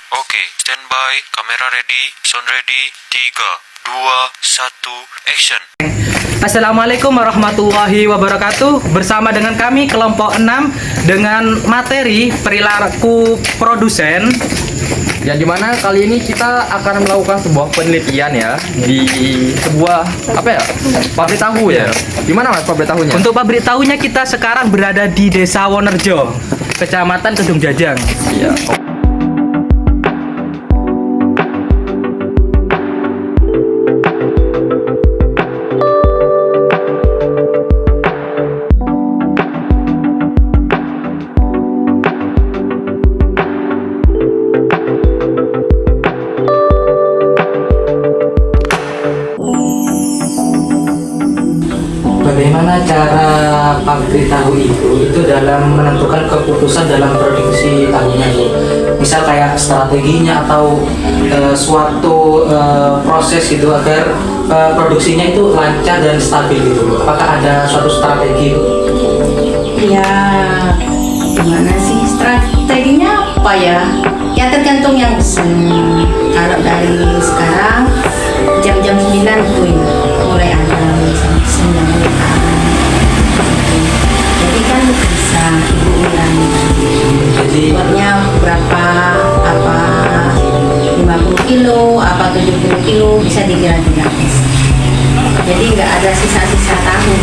Oke, standby, kamera ready, sound ready, 3, 2, 1, action. Assalamualaikum warahmatullahi wabarakatuh. Bersama dengan kami kelompok 6 dengan materi perilaku produsen. Yang dimana kali ini kita akan melakukan sebuah penelitian ya di sebuah pabrik tahu ya. Di mana mas pabrik tahunya? Untuk pabrik tahunya kita sekarang berada di Desa Wonerjo, Kecamatan Kedung Jajang. Iya. Bagaimana cara pabrik tahu itu dalam menentukan keputusan dalam produksi tahunya itu? Misal kayak strateginya atau suatu proses gitu agar produksinya itu lancar dan stabil gitu. Apakah ada suatu strategi? Ya, gimana sih strateginya apa ya? Ya tergantung yang pesen. Kalau dari sekarang jam-jam 9 tuh ya, mulai ada pesen yang mereka. Jadi kan bisa ibu bilang Jadi buatnya berapa, apa 50 kilo, apa 70 kilo bisa dikira-kira. Jadi nggak ada sisa-sisa tahu.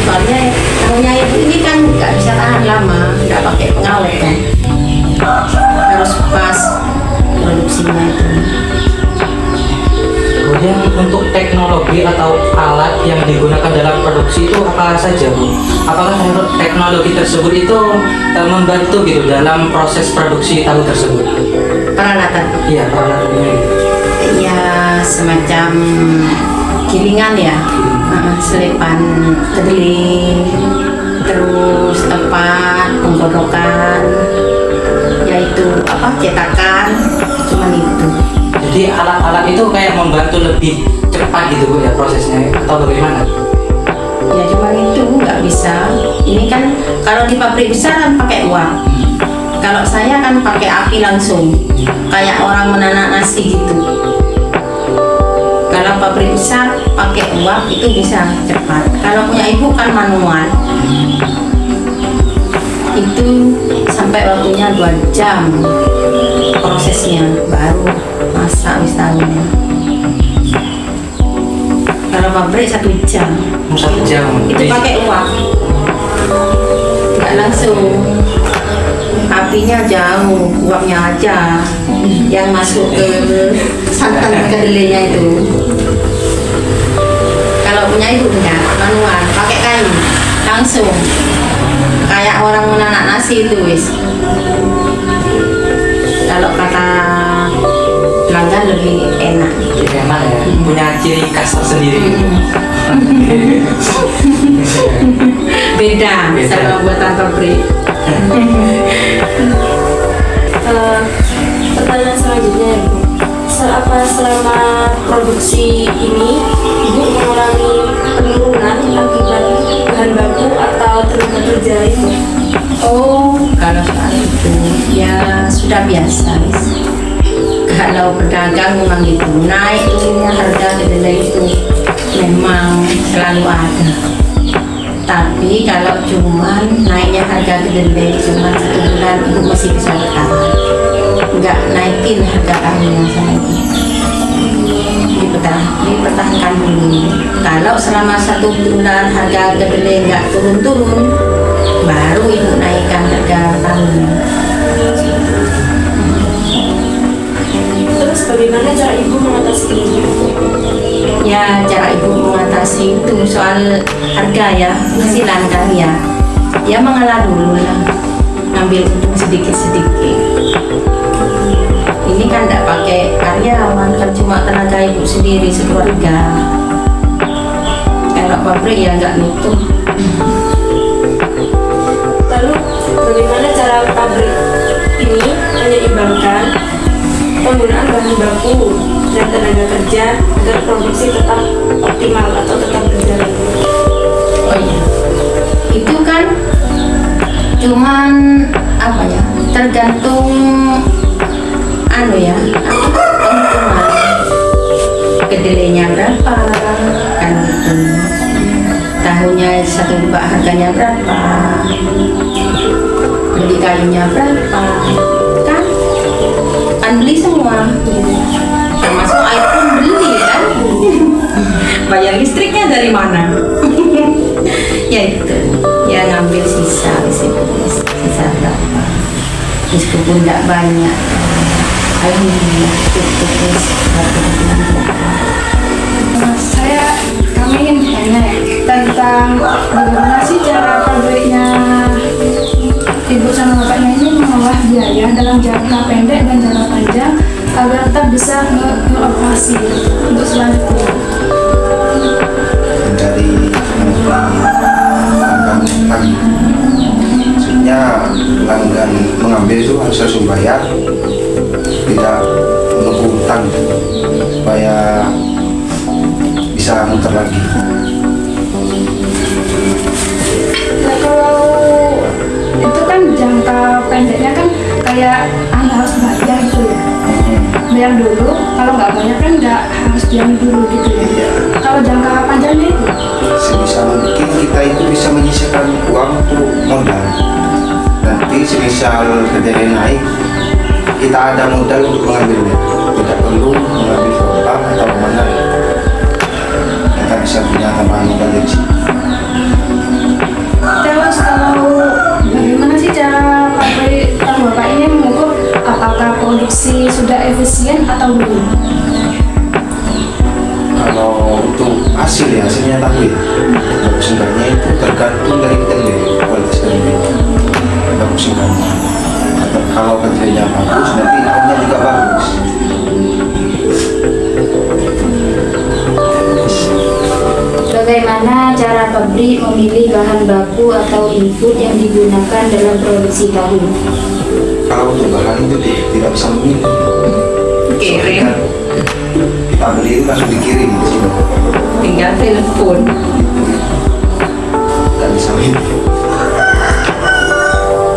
Soalnya tahunya ini kan nggak bisa tahan lama, nggak pakai pengawet kan. Harus pas produksinya itu. kemudian untuk teknologi atau alat yang digunakan dalam produksi itu apa saja Bu? Apakah teknologi tersebut itu membantu gitu dalam proses produksi tahu tersebut? Peralatan. Iya, peralatannya. Ya semacam gilingan ya, selipan kedelai, terus tempat penggodokan, yaitu cetakan, cuman itu. Jadi alat-alat itu kayak membantu lebih cepat gitu Bu ya prosesnya atau bagaimana? Ya cuman itu nggak bisa. Ini kan kalau di pabrik besar kan pakai uap. Kalau saya kan pakai api langsung, kayak orang menanak nasi gitu. Kalau pabrik besar pakai uap itu bisa cepat. Kalau punya ibu kan manual. Itu sampai waktunya 2 jam prosesnya baru masak wis tahunya. Kalau pabrik 1 jam. 1 jam. Itu pakai uap. Nggak langsung. Apinya jauh, uapnya aja yang masuk ke santan kedelainya itu. Kalau punya ibu enggak, manual, pakai kayu, langsung kayak orang menanak nasi itu wis. Kalau kata pelanggan lebih enak. Lebih enak ya, punya ciri khas tersendiri. Beda sama buatan pabrik. Pertanyaan selanjutnya Ibu, selama produksi ini Ibu mengalami penurunan akibat bahan baku atau tenaga kerja itu? Oh, kalau soal itu ya sudah biasa wis. Kalau pedagang memang gitu, naik turunnya harga kedelai itu memang selalu ada. Tapi kalau cuman naiknya harga kedelai cuman 1 bulan itu masih bisa bertahan. Nggak naikin harga tahunya sama itu. Dipertahankan dulu. Kalau selama 1 bulan harga kedelai nggak turun-turun, baru ibu naikkan harga tahunya. Terus bagaimana cara Ibu mengatasi ini? Ya cara ibu mengatasi itu soal harga ya, penghasilan kan ya. Ya mengalah dulu lah, ngambil untung sedikit-sedikit. Ini kan tidak pakai karyawan, kan cuma tenaga ibu sendiri sekeluarga. Kalau pabrik ya nggak nutup. Lalu bagaimana cara pabrik ini menyeimbangkan penggunaan bahan baku dan tenaga kerja agar produksi tetap optimal atau tetap berjalan? Oh iya, itu kan cuman tergantung anu ya, keuntungan kedelainya berapa kan gitu, tahunya 1 bak harganya berapa, beli kayunya berapa, kan beli semua gitu. Termasuk air pun beli kan. Bayar listriknya dari mana? Ya itu, ya ngambil sisa berapa, meskipun tidak banyak. Alhamdulillah cukup wis. Kami ingin bertanya tentang bagaimana sih cara pabriknya ibu sama bapaknya ini mengolah biaya dalam jangka pendek dan jangka panjang agar tetap bisa mengoperasi untuk selanjutnya. Dari pelanggan utang, maksudnya pelanggan mengambil itu harus langsung bayar, tidak menunggu utang supaya bisa muter lagi. Nah, kalau itu kan jangka pendeknya kan kayak Anda harus bayar gitu ya, bayar dulu, kalau nggak bayar kan nggak harus diambil dulu gitu ya. Kalau jangka panjangnya itu Sebisa mungkin kita itu bisa menyisakan uang untuk modal. Nanti semisal kedelai naik, kita ada modal untuk mengambilnya, tidak perlu mengambil ke bank atau mana. Kita bisa punya tambahan modal dari sini. terus kalau bagaimana sih cara pabrik tahu bapak ini mengukur apakah produksi sudah efisien atau belum? Kalau untuk hasilnya tahu ya, bagus enggaknya itu tergantung dari kedelai, kualitas kedelai bagus enggaknya. Atau kalau kedelainya bagus, nanti tahunya juga bagus. Bagaimana cara pabrik memilih bahan baku atau input yang digunakan dalam produksi tahu? Kalau untuk bahan itu tidak bisa memilih. Kirim, Soalnya kita beli itu langsung dikirim ke sini, tinggal telepon. tidak bisa memilih.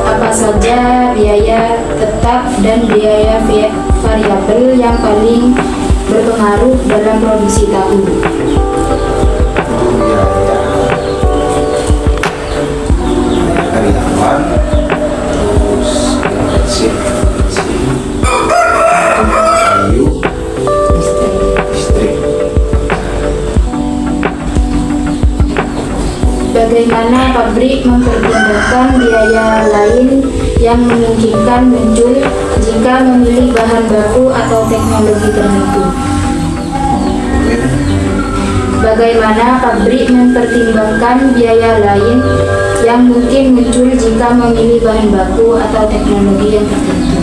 Apa saja biaya tetap dan biaya variabel yang paling berpengaruh dalam produksi tahu? Itu biaya karyawan, terus kayu, listrik. Bagaimana pabrik mempertimbangkan biaya lain yang memungkinkan muncul jika memilih bahan baku atau teknologi tertentu? Bagaimana pabrik mempertimbangkan biaya lain yang mungkin muncul jika memilih bahan baku atau teknologi yang tertentu?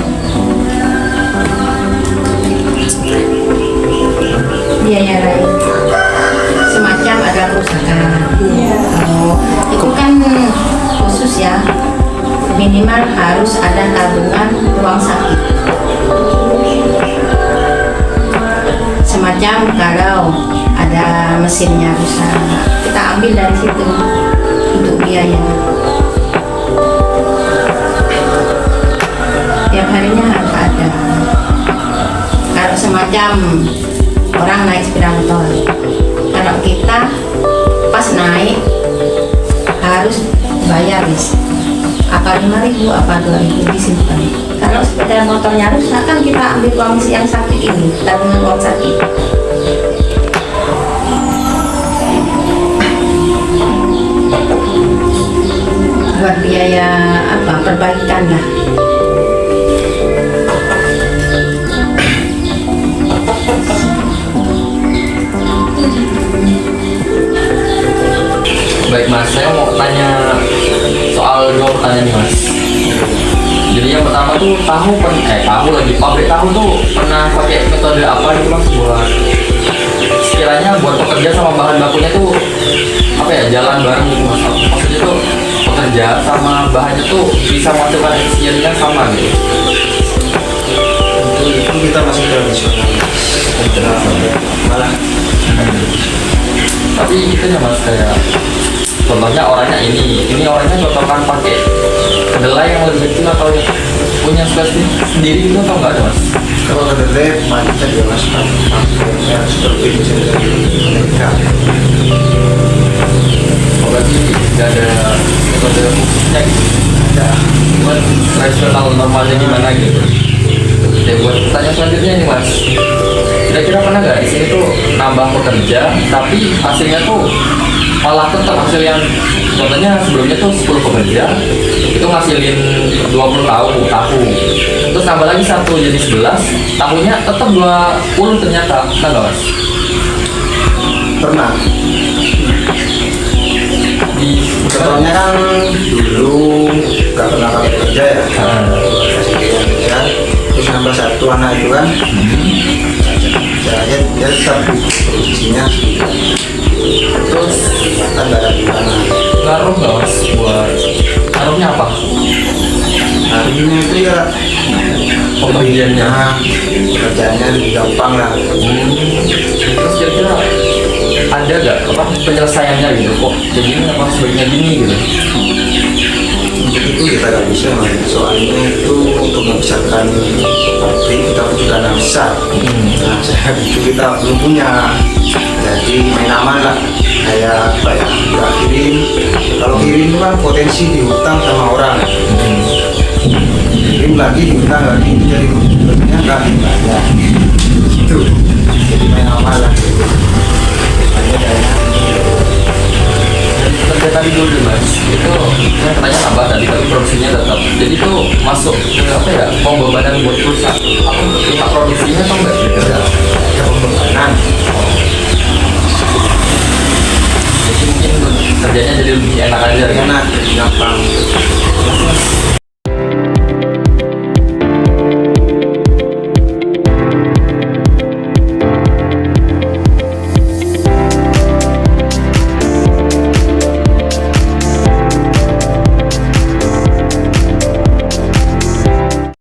Biaya lain semacam ada kerusakan. Kalau itu kan khusus ya, minimal harus ada tabungan uang sakit. Semacam kalau ada mesinnya rusak, kita ambil dari situ untuk biaya. Tiap harinya harus ada. Kalau semacam orang naik sepeda motor, kalau kita pas naik harus bayar apa 5.000 apa 2.000 disimpan. Kalau sepeda motornya rusak kan kita ambil uang yang sakit ini, tabungan uang sakit. Buat biaya apa perbaikan lah. Baik mas, saya mau tanya soal 2 pertanyaan nih mas. Jadi yang pertama tuh pabrik tahu tuh pernah pakai metode apa nih mas buat sekiranya buat pekerja sama bahan bakunya tuh apa ya, jalan bareng gitu mas. Maksudnya tuh pekerja sama bahannya tuh bisa menghasilkan efisiennya sama gitu. Itu kita masih tradisional, malah Tapi itu ya mas, kayak contohnya orangnya ini orangnya cocokkan pakai kedelai yang lebih kecil atau yang punya spesifik sendiri gitu atau enggak ada mas? kalau lab mari kita jelaskan yang seperti misalnya dari mereka. Berarti nggak ada metode khususnya gitu. Ada Cuman tradisional normalnya gimana gitu. Ya buat pertanyaan selanjutnya nih mas, kira-kira pernah nggak di sini tuh nambah pekerja tapi hasilnya tuh malah tetap hasil yang contohnya sebelumnya tuh 10 pekerja itu ngasilin 20 tahu terus nambah lagi satu jadi 11 tahunya tetap 20 ternyata pernah nggak mas? pernah. Di Contohnya kan dulu nggak pernah pakai kerja ya, kasih pilihan kerja, terus nambah satu anak itu kan, dia tetap produksinya terus kan nggak ada gimana. ngaruh nggak mas buat ngaruhnya apa? Hari ini itu ya Pembagiannya. pekerjaannya lebih gampang lah. Terus kira-kira ada gak apa penyelesaiannya gitu kok jadi apa sebaiknya gini gitu? Untuk itu kita nggak bisa mas, soalnya itu untuk membesarkan pabrik kita butuh dana besar. Nah saat itu kita belum punya, jadi main aman lah. Kayak apa ya, nggak kirim. Kalau kirim itu kan potensi dihutang sama orang. Kirim lagi dihutang lagi, jadi sebenarnya nggak dibayar. Gitu. Jadi main aman lah. Hanya dana. Kerja tadi dulu deh, mas itu saya pertanyaan apa tadi tapi produksinya tetap jadi itu masuk ke apa ya pembebanan buat perusahaan apa pihak produksinya atau enggak gitu ya? Ada pembebanan. Jadi mungkin kerjanya jadi lebih enak aja kan? Enak, jadi gampang.